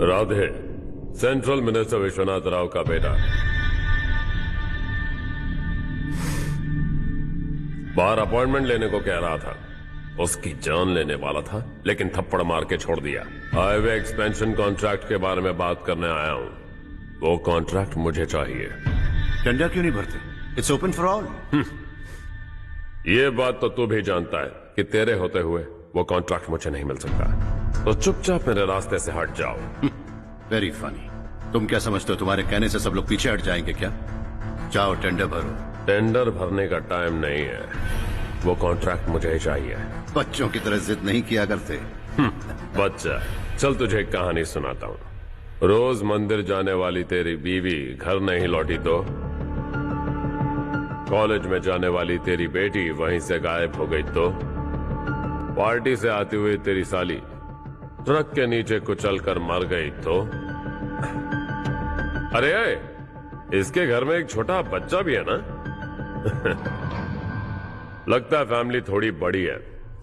Radhe, central minister Vishwanath Rao का बेटा। बाहर अपॉइंटमेंट लेने को कह रहा था। उसकी जान लेने वाला था, लेकिन थप्पड़ मार के छोड़ दिया। हाईवे एक्सपेंशन कॉन्ट्रैक्ट के बारे में बात करने आया हूं। वो कॉन्ट्रैक्ट मुझे चाहिए। टेंडर क्यों नहीं भरते? It's open for all. ये बात तो तू भी जानता है कि तेरे होते हुए वो कॉन्ट्रैक्ट मुझे नहीं मिल सकता। तो चुपचाप मेरे रास्ते से हट जाओ। Very funny. तुम क्या समझते हो तुम्हारे कहने से सब लोग पीछे हट जाएंगे क्या? जाओ टेंडर भरो। टेंडर भरने का टाइम नहीं है। वो कॉन्ट्रैक्ट मुझे ही चाहिए। बच्चों की तरह जिद नहीं किया करते। बच्चा, चल तुझे एक कहानी सुनाता हूँ। रोज मंदिर जाने वाली तेरी बीवी घर नहीं लौटी तो कॉलेज में जाने वाली तेरी बेटी वहीं से गायब हो गई तो पार्टी से आती हुई तेरी साली ट्रक के नीचे कुचल कर मर गई तो अरे इसके घर में एक छोटा बच्चा भी है ना। लगता है फैमिली थोड़ी बड़ी है।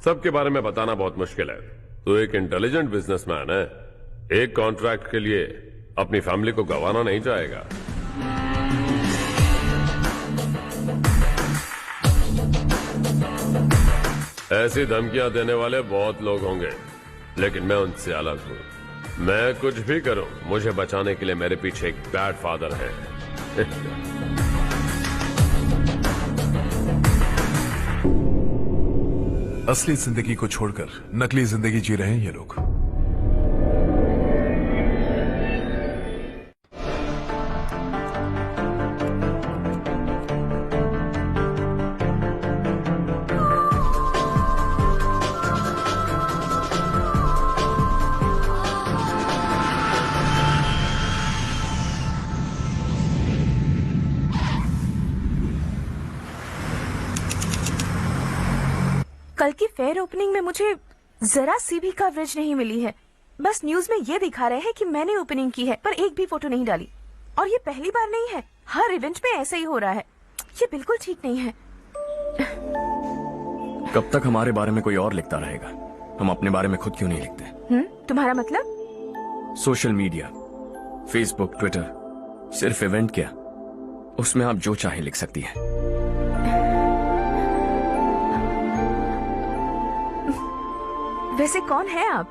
सबके बारे में बताना बहुत मुश्किल है। तो एक इंटेलिजेंट बिजनेसमैन है। एक कॉन्ट्रैक्ट के लिए अपनी फैमिली को गंवाना नहीं चाहेगा। ऐसी धमकियां देने वाले बहुत लोग होंगे, लेकिन मैं उनसे अलग हूं। मैं कुछ भी करूं, मुझे बचाने के लिए मेरे पीछे एक बैड फादर है। असली जिंदगी को छोड़कर नकली जिंदगी जी रहे हैं ये लोग। कल की फेयर ओपनिंग में मुझे जरा सी भी कवरेज नहीं मिली है। बस न्यूज में ये दिखा रहे हैं कि मैंने ओपनिंग की है, पर एक भी फोटो नहीं डाली। और ये पहली बार नहीं है, हर इवेंट में ऐसा ही हो रहा है। ये बिल्कुल ठीक नहीं है। कब तक हमारे बारे में कोई और लिखता रहेगा? हम अपने बारे में खुद क्यों नहीं लिखते? तुम्हारा मतलब? सोशल मीडिया, फेसबुक, ट्विटर, सिर्फ इवेंट क्या, उसमें आप जो चाहे लिख सकती हैं। वैसे कौन है आप?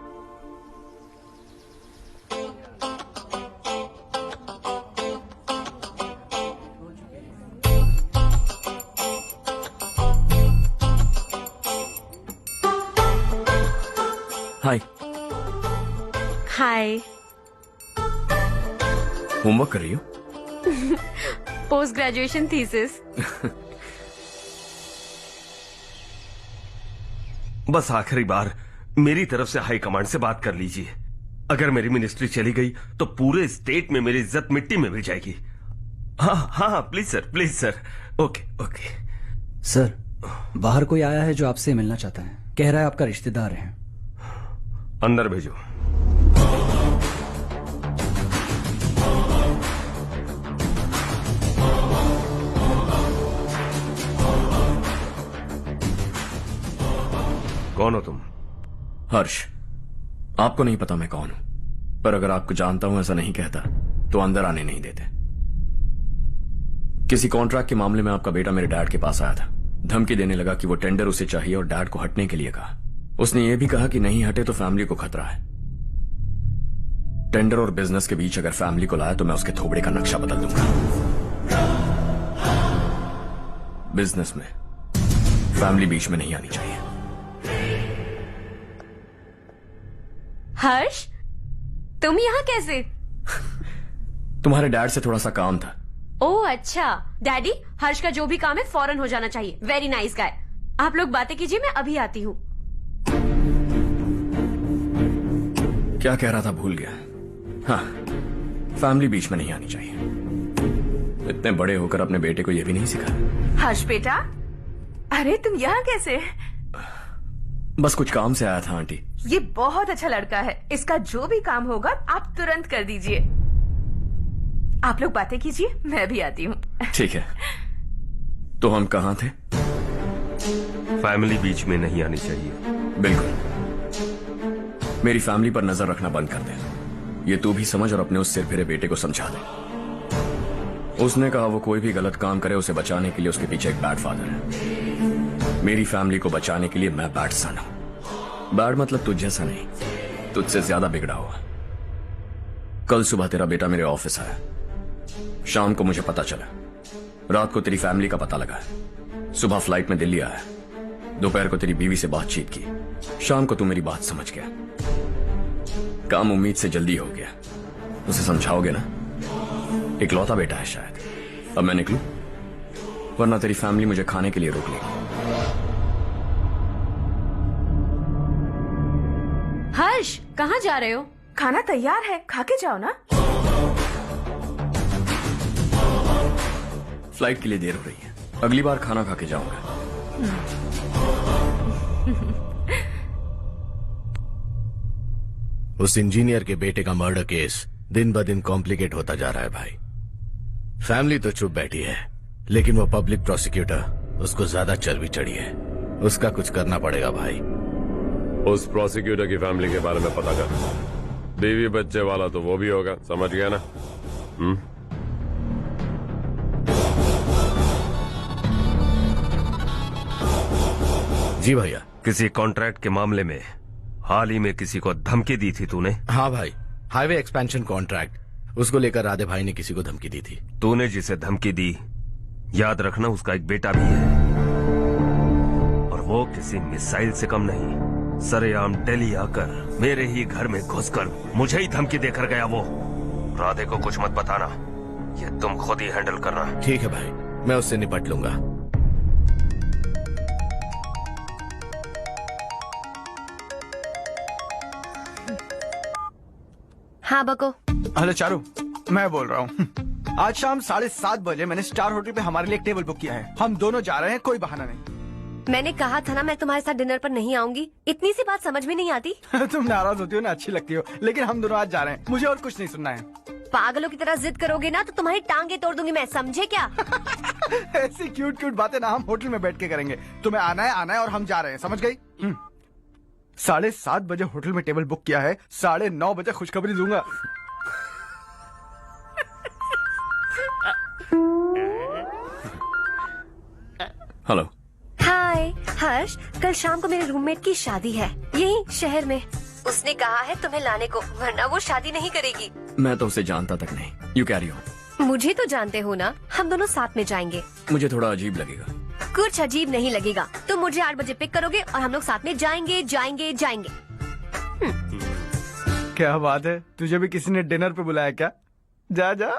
हाय। हाय। होमवर्क कर रही हो? Post graduation thesis. बस आखिरी बार मेरी तरफ से हाई कमांड से बात कर लीजिए। अगर मेरी मिनिस्ट्री चली गई तो पूरे स्टेट में मेरी इज्जत मिट्टी में मिल जाएगी। हाँ हाँ please sir, please sir. Okay okay sir, बाहर कोई आया है जो आपसे मिलना चाहता है। कह रहा है आपका रिश्तेदार है। अंदर भेजो। कौन हो तुम? हर्ष। आपको नहीं पता मैं कौन हूं, पर अगर आपको जानता हूं ऐसा नहीं कहता तो अंदर आने नहीं देते। किसी कॉन्ट्रैक्ट के मामले में आपका बेटा मेरे डैड के पास आया था। धमकी देने लगा कि वो टेंडर उसे चाहिए और डैड को हटने के लिए कहा। उसने ये भी कहा कि नहीं हटे तो फैमिली को खतरा है। टेंडर और बिजनेस के बीच अगर फैमिली को लाया तो मैं उसके थोबड़े का नक्शा बदल दूंगा। बिजनेस में फैमिली बीच में नहीं आनी चाहिए। हर्ष, तुम यहाँ कैसे? तुम्हारे डैड से थोड़ा सा काम था। ओह अच्छा। डैडी, हर्ष का जो भी काम है फौरन हो जाना चाहिए। Very nice guy. आप लोग बातें कीजिए, मैं अभी आती हूँ। क्या कह रहा था भूल गया। हाँ, फैमिली बीच में नहीं आनी चाहिए। इतने बड़े होकर अपने बेटे को यह भी नहीं सिखाया। हर्ष बेटा, अरे तुम यहाँ कैसे? बस कुछ काम से आया था आंटी। ये बहुत अच्छा लड़का है। इसका जो भी काम होगा आप तुरंत कर दीजिए। आप लोग बातें कीजिए, मैं भी आती हूँ। ठीक है। तो हम कहाँ थे? फैमिली बीच में नहीं आनी चाहिए। बिल्कुल। मेरी फैमिली पर नजर रखना बंद कर दे। ये तू भी समझ और अपने उस सिर फिरे बेटे को समझा दे। उसने कहा वो कोई भी गलत काम करे उसे बचाने के लिए उसके पीछे एक बैड फादर है। मेरी फैमिली को बचाने के लिए मैं बैड सन हूं। बैड मतलब तुझ जैसा नहीं, तुझसे ज्यादा बिगड़ा हुआ। कल सुबह तेरा बेटा मेरे ऑफिस आया, शाम को मुझे पता चला, रात को तेरी फैमिली का पता लगा, सुबह फ्लाइट में दिल्ली आया, दोपहर को तेरी बीवी से बातचीत की, शाम को तू मेरी बात समझ गया। काम उम्मीद से जल्दी हो गया। उसे समझाओगे ना? इकलौता बेटा है शायद। अब मैं निकलूं, वरना तेरी फैमिली मुझे खाने के लिए रोक लेगी। हर्ष, कहाँ जा रहे हो? खाना तैयार है, खा के जाओ ना। फ्लाइट के लिए देर हो रही है, अगली बार खाना खा के जाऊंगा। उस इंजीनियर के बेटे का मर्डर केस दिन ब दिन कॉम्प्लिकेट होता जा रहा है भाई। फैमिली तो चुप बैठी है, लेकिन वो पब्लिक प्रोसिक्यूटर उसको ज्यादा चर्बी चढ़ी है। उसका कुछ करना पड़ेगा भाई। उस प्रोसिक्यूटर की फैमिली के बारे में पता कर। बीवी बच्चे वाला तो वो भी होगा, समझ गया ना? जी भैया। किसी कॉन्ट्रैक्ट के मामले में हाल ही में किसी को धमकी दी थी तूने? हाँ भाई, हाईवे एक्सपेंशन कॉन्ट्रैक्ट, उसको लेकर राधे भाई ने किसी को धमकी दी थी। तूने जिसे धमकी दी, याद रखना उसका एक बेटा भी है, और वो किसी मिसाइल से कम नहीं। सरेआम दिल्ली आकर मेरे ही घर में घुसकर मुझे ही धमकी देकर गया वो। राधे को कुछ मत बताना, ये तुम खुद ही हैंडल करना। ठीक है भाई, मैं उससे निपट लूंगा। हाँ बको। हेलो चारू, मैं बोल रहा हूँ। आज शाम 7:30 बजे मैंने स्टार होटल पे हमारे लिए एक टेबल बुक किया है। हम दोनों जा रहे हैं, कोई बहाना नहीं। मैंने कहा था ना मैं तुम्हारे साथ डिनर पर नहीं आऊंगी। इतनी सी बात समझ में नहीं आती? तुम नाराज होती हो ना, अच्छी लगती हो, लेकिन हम दोनों आज जा रहे हैं, मुझे और कुछ नहीं सुनना है। पागलों की तरह जिद करोगे ना तो तुम्हारी टांगे तोड़ दूंगी मैं, समझे क्या? ऐसी क्यूट क्यूट बातें ना हम होटल में बैठ के करेंगे। तुम्हें आना है और हम जा रहे हैं, समझ गई? 7:30 बजे होटल में टेबल बुक किया है, 9:30 बजे खुशखबरी दूंगा। हेलो। हाय हर्ष, कल शाम को मेरे रूममेट की शादी है यही शहर में। उसने कहा है तुम्हें लाने को, वरना वो शादी नहीं करेगी। मैं तो उसे जानता तक नहीं। You carry on. मुझे तो जानते हो ना, हम दोनों साथ में जाएंगे। मुझे थोड़ा अजीब लगेगा। कुछ अजीब नहीं लगेगा। तुम मुझे 8 बजे पिक करोगे और हम लोग साथ में जाएंगे जाएंगे जाएंगे। क्या बात है, तुझे भी किसी ने डिनर पे बुलाया क्या? जा जा।